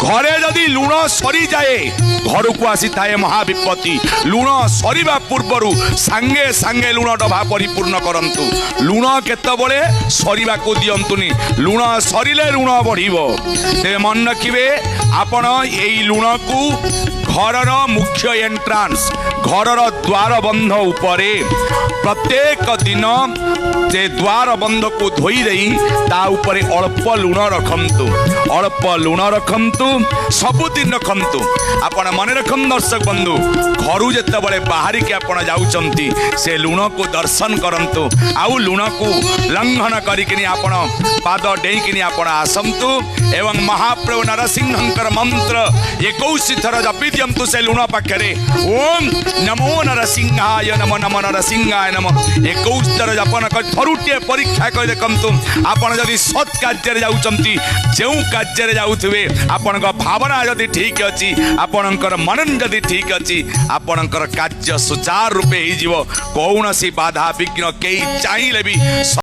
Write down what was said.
घरे जदि लुण सरी जाए घर को आसी थाए महाविपत्ति लुण सरीबा पूर्वर सांगे सांगे लुण डबा परिपूर्ण करंतु लुण केतबळे सरीबा को दियंतुनी लुण सरीले लुण बढ़िबो ते मन रखिबे आपण एई लुण को घरर मुख्य एंट्रांस घरर द्वार बंध उपरे प्रत्येक दिन से द्वार बंध को धोई देई ता उपरे अल्प लुण रखंतु अल्प लुण रखंतु सबुदिन रखंतु आपण मन रखम दर्शक बंधु घर जिते बड़े बाहर के आपण जाउचंती से लुण को दर्शन करंतु आउ लुण को लंघन करिकिनी आपण पाद डेइकिनी आपण आसंतु एवं महाप्रभु नरसिंहंकर मंत्र 21 थर जपि दियंतु से लुण पाखरे ओम नमो नरसिंहाय नमो नमो नरसिंहाय नमो 21 थर जपन कर थरुटिए परीक्षा कर देखंतु आपण जदि सत् कार्य जाउचंती जेउ कार्य जाउथबे आपनक भावना जदि ठीक अछि आपनकर मनन जदि ठीक अछि आपनकर कार्य सुचारू रूपे ही जीव कौनसी बाधा विघ्न केई चाहिए भी